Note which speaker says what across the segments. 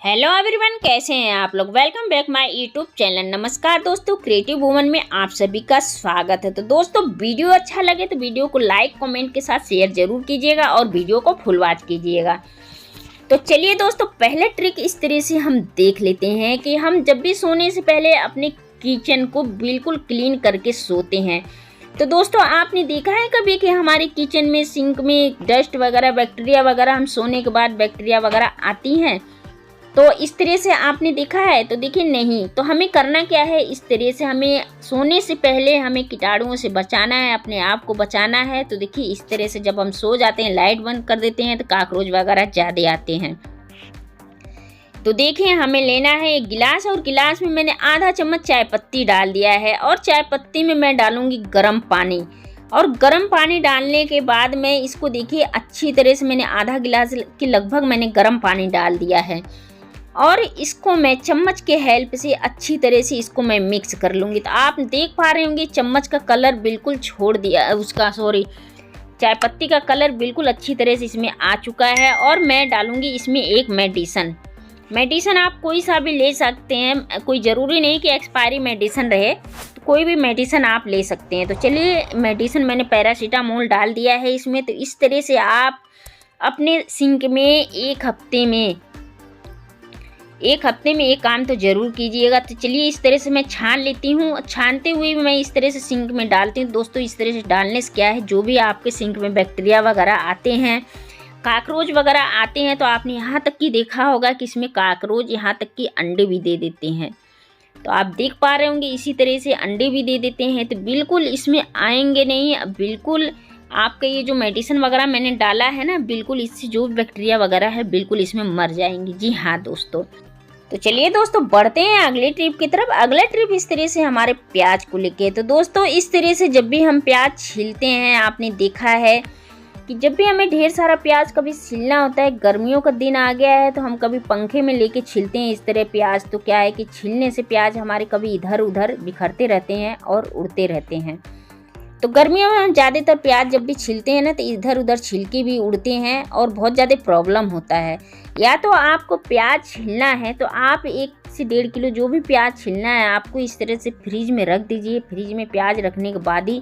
Speaker 1: Hello everyone, कैसे हैं आप लोग। Welcome back my YouTube channel. नमस्कार दोस्तों, क्रिएटिव वुमन में आप सभी का स्वागत है। तो दोस्तों, वीडियो अच्छा लगे तो वीडियो को लाइक कमेंट के साथ शेयर जरूर कीजिएगा और वीडियो को फुल वॉच कीजिएगा। तो चलिए दोस्तों, पहले ट्रिक इस तरह से हम देख लेते हैं कि हम जब भी सोने से पहले अपने किचन को बिल्कुल क्लीन करके सोते हैं। तो दोस्तों, आपने देखा है कभी कि हमारे किचन में सिंक में डस्ट वगैरह, बैक्टीरिया वगैरह, हम सोने के बाद बैक्टीरिया वगैरह आती हैं। तो इस तरह से आपने देखा है? तो देखिए नहीं। तो हमें करना क्या है, इस तरह से हमें सोने से पहले हमें कीटाणुओं से बचाना है, अपने आप को बचाना है। तो देखिए इस तरह से जब हम सो जाते हैं, लाइट बंद कर देते हैं, तो कॉकरोच वगैरह ज़्यादा आते हैं। तो देखिए हमें लेना है एक गिलास, और गिलास में मैंने आधा चम्मच चाय पत्ती डाल दिया है, और चाय पत्ती में मैं डालूंगी गर्म पानी। और गर्म पानी डालने के बाद मैं इसको देखिए अच्छी तरह से, मैंने आधा गिलास के लगभग मैंने गर्म पानी डाल दिया है, और इसको मैं चम्मच के हेल्प से अच्छी तरह से इसको मैं मिक्स कर लूँगी। तो आप देख पा रहे होंगे चम्मच का कलर बिल्कुल छोड़ दिया, चाय पत्ती का कलर बिल्कुल अच्छी तरह से इसमें आ चुका है। और मैं डालूँगी इसमें एक मेडिसन आप कोई सा भी ले सकते हैं, कोई ज़रूरी नहीं कि एक्सपायरी मेडिसन रहे, तो कोई भी मेडिसन आप ले सकते हैं। तो चलिए, मेडिसन मैंने पैरासीटामोल डाल दिया है इसमें। तो इस तरह से आप अपने सिंक में एक हफ्ते में एक काम तो ज़रूर कीजिएगा। तो चलिए इस तरह से मैं छान लेती हूँ। छानते हुए भी मैं इस तरह से सिंक में डालती हूँ। दोस्तों, इस तरह से डालने से क्या है, जो भी आपके सिंक में बैक्टीरिया वगैरह आते हैं, कॉकरोच वगैरह आते हैं, तो आपने यहाँ तक कि देखा होगा कि इसमें कॉकरोच यहाँ तक कि अंडे भी दे देते हैं। तो आप देख पा रहे होंगे इसी तरह से अंडे भी दे देते हैं। तो बिल्कुल इसमें आएंगे नहीं। बिल्कुल आपका ये जो मेडिसिन वगैरह मैंने डाला है ना, बिल्कुल इससे जो बैक्टीरिया वगैरह है बिल्कुल इसमें मर जाएंगी। जी हाँ दोस्तों। तो चलिए दोस्तों, बढ़ते हैं अगले ट्रिप की तरफ। अगला ट्रिप इस तरह से हमारे प्याज को लेके। तो दोस्तों, इस तरह से जब भी हम प्याज छीलते हैं, आपने देखा है कि जब भी हमें ढेर सारा प्याज कभी छीलना होता है, गर्मियों का दिन आ गया है, तो हम कभी पंखे में लेके छीलते हैं इस तरह प्याज। तो क्या है कि छीलने से प्याज हमारे कभी इधर उधर बिखरते रहते हैं और उड़ते रहते हैं। तो गर्मियों में हम ज़्यादातर प्याज जब भी छीलते हैं ना, तो इधर उधर छिलके भी उड़ते हैं और बहुत ज़्यादा प्रॉब्लम होता है। या तो आपको प्याज छीलना है तो आप 1 से 1.5 किलो जो भी प्याज छीलना है, आपको इस तरह से फ्रिज में रख दीजिए। फ्रिज में प्याज रखने के बाद ही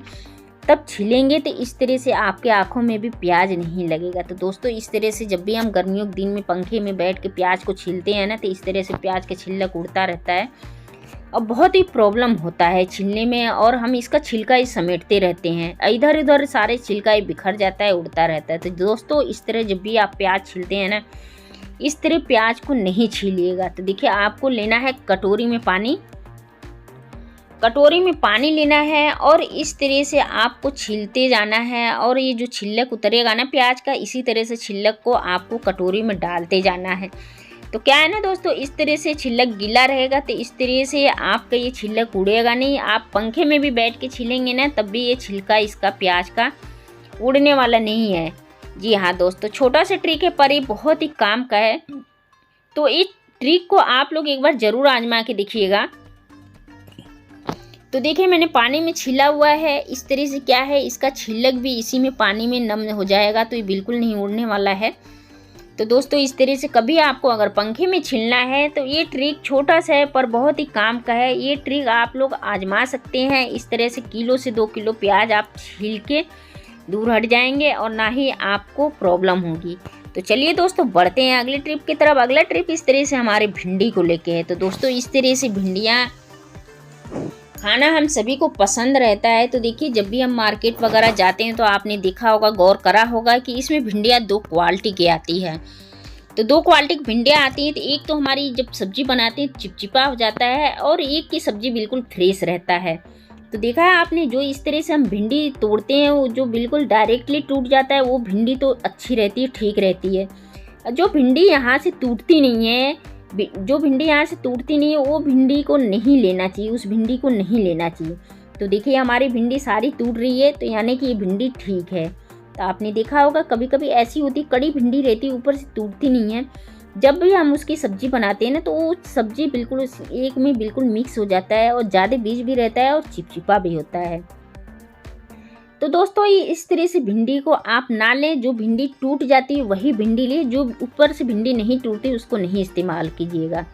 Speaker 1: तब छीलेंगे, तो इस तरह से आपके आँखों में भी प्याज नहीं लगेगा। तो दोस्तों, इस तरह से जब भी हम गर्मियों के दिन में पंखे में बैठ के प्याज को छीलते हैं ना, तो इस तरह से प्याज का छिलक उड़ता रहता है और बहुत ही प्रॉब्लम होता है छीलने में। और हम इसका छिलका ही समेटते रहते हैं, इधर उधर सारे छिलका ही बिखर जाता है, उड़ता रहता है। तो दोस्तों, इस तरह जब भी आप प्याज छीलते हैं ना, इस तरह प्याज को नहीं छीलिएगा। तो देखिए, आपको लेना है कटोरी में पानी लेना है, और इस तरह से आपको छीलते जाना है। और ये जो छिलक उतरेगा ना प्याज का, इसी तरह से छिलक को आपको कटोरी में डालते जाना है। तो क्या है ना दोस्तों, इस तरह से छिलक गीला रहेगा, तो इस तरह से आपका ये छिलक उड़ेगा नहीं। आप पंखे में भी बैठ के छीलेंगे ना, तब भी ये छिलका इसका प्याज का उड़ने वाला नहीं है। जी हाँ दोस्तों, छोटा सा ट्रिक है, पर ये बहुत ही काम का है। तो इस ट्रिक को आप लोग एक बार ज़रूर आजमा के देखिएगा। तो देखिए, मैंने पानी में छीला हुआ है। इस तरह से क्या है, इसका छिलक भी इसी में पानी में नम हो जाएगा, तो ये बिल्कुल नहीं उड़ने वाला है। तो दोस्तों, इस तरह से कभी आपको अगर पंखे में छीलना है, तो ये ट्रिक छोटा सा है पर बहुत ही काम का है। ये ट्रिक आप लोग आजमा सकते हैं। इस तरह से 1 से 2 किलो प्याज आप छील के दूर हट जाएंगे, और ना ही आपको प्रॉब्लम होगी। तो चलिए दोस्तों, बढ़ते हैं अगले ट्रिप की तरफ। अगला ट्रिप इस तरह से हमारे भिंडी को लेके है। तो दोस्तों, इस तरह से भिंडियाँ खाना हम सभी को पसंद रहता है। तो देखिए, जब भी हम मार्केट वगैरह जाते हैं, तो आपने देखा होगा, गौर करा होगा कि इसमें भिंडियाँ 2 क्वालिटी की आती है। तो 2 क्वालिटी की भिंडियाँ आती हैं। तो एक तो हमारी जब सब्जी बनाते हैं चिपचिपा हो जाता है, और एक की सब्जी बिल्कुल फ्रेश रहता है। तो देखा है आपने, जो इस तरह से हम भिंडी तोड़ते हैं, वो जो बिल्कुल डायरेक्टली टूट जाता है, वो भिंडी तो अच्छी रहती है, ठीक रहती है। जो भिंडी यहाँ से टूटती नहीं है, वो भिंडी को नहीं लेना चाहिए, उस भिंडी को नहीं लेना चाहिए। तो देखिए, हमारी भिंडी सारी टूट रही है, तो यानी कि ये भिंडी ठीक है। तो आपने देखा होगा कभी कभी ऐसी होती, कड़ी भिंडी रहती है, ऊपर से टूटती नहीं है। जब भी हम उसकी सब्जी बनाते हैं ना, तो वो सब्जी बिल्कुल उस एक में बिल्कुल मिक्स हो जाता है, और ज़्यादा बीज भी रहता है और चिपचिपा भी होता है। तो दोस्तों ये इस तरह से भिंडी को आप ना लें, जो भिंडी टूट जाती है वही भिंडी ले, जो ऊपर से भिंडी नहीं टूटती उसको नहीं इस्तेमाल कीजिएगा।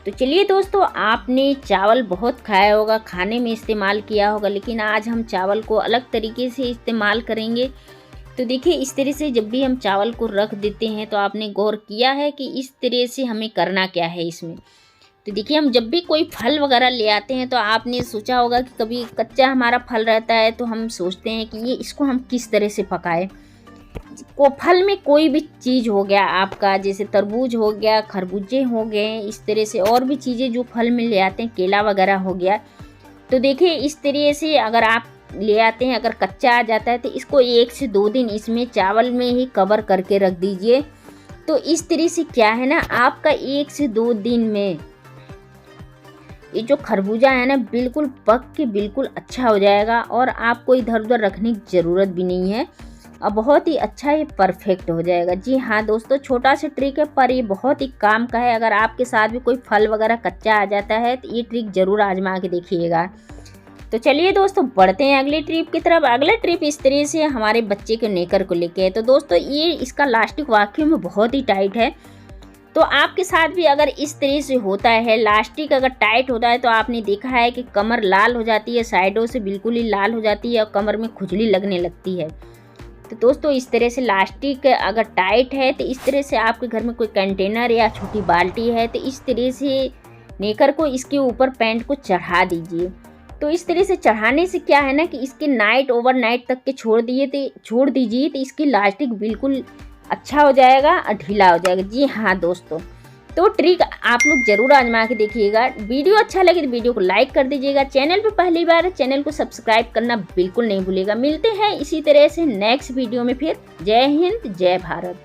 Speaker 1: तो चलिए दोस्तों, आपने चावल बहुत खाया होगा, खाने में इस्तेमाल किया होगा, लेकिन आज हम चावल को अलग तरीके से इस्तेमाल करेंगे। तो देखिए इस तरह से जब भी हम चावल को रख देते हैं तो आपने गौर किया है कि इस तरह से हमें करना क्या है इसमें। तो देखिए हम जब भी कोई फल वगैरह ले आते हैं तो आपने सोचा होगा कि कभी कच्चा हमारा फल रहता है तो हम सोचते हैं कि ये इसको हम किस तरह से पकाएं। को फल में कोई भी चीज़ हो गया आपका, जैसे तरबूज हो गया, खरबूजे हो गए, इस तरह से और भी चीज़ें जो फल में ले आते हैं, केला वगैरह हो गया। तो देखिए इस तरह से अगर आप ले आते हैं, अगर कच्चा आ जाता है तो इसको 1 से 2 दिन इसमें चावल में ही कवर करके रख दीजिए। तो इस तरह से क्या है ना, आपका 1 से 2 दिन में ये जो खरबूजा है ना बिल्कुल पक के बिल्कुल अच्छा हो जाएगा और आपको इधर उधर रखने की ज़रूरत भी नहीं है और बहुत ही अच्छा ये परफेक्ट हो जाएगा। जी हाँ दोस्तों, छोटा सा ट्रिक है पर ये बहुत ही काम का है। अगर आपके साथ भी कोई फल वगैरह कच्चा आ जाता है तो ये ट्रिक ज़रूर आजमा के देखिएगा। तो चलिए दोस्तों बढ़ते हैं अगली ट्रिप की तरफ। अगला ट्रिप इस तरह से हमारे बच्चे के नेकर को लेके है। तो दोस्तों ये इसका लास्टिक वाकई में बहुत ही टाइट है। तो आपके साथ भी अगर इस तरह से होता है, लास्टिक अगर टाइट होता है तो आपने देखा है कि कमर लाल हो जाती है, साइडों से बिल्कुल ही लाल हो जाती है और कमर में खुजली लगने लगती है। तो दोस्तों इस तरह से लास्टिक अगर टाइट है तो इस तरह से आपके घर में कोई कंटेनर या छोटी बाल्टी है तो इस तरह से नेकर को इसके ऊपर पैंट को चढ़ा दीजिए। तो इस तरह से चढ़ाने से क्या है ना कि इसके ओवरनाइट तक के छोड़ दीजिए तो इसकी लास्टिक बिल्कुल अच्छा हो जाएगा और ढीला हो जाएगा। जी हाँ दोस्तों, तो ट्रिक आप लोग ज़रूर आजमा के देखिएगा। वीडियो अच्छा लगे तो वीडियो को लाइक कर दीजिएगा। चैनल पे पहली बार है, चैनल को सब्सक्राइब करना बिल्कुल नहीं भूलिएगा। मिलते हैं इसी तरह से नेक्स्ट वीडियो में फिर। जय हिंद, जय भारत।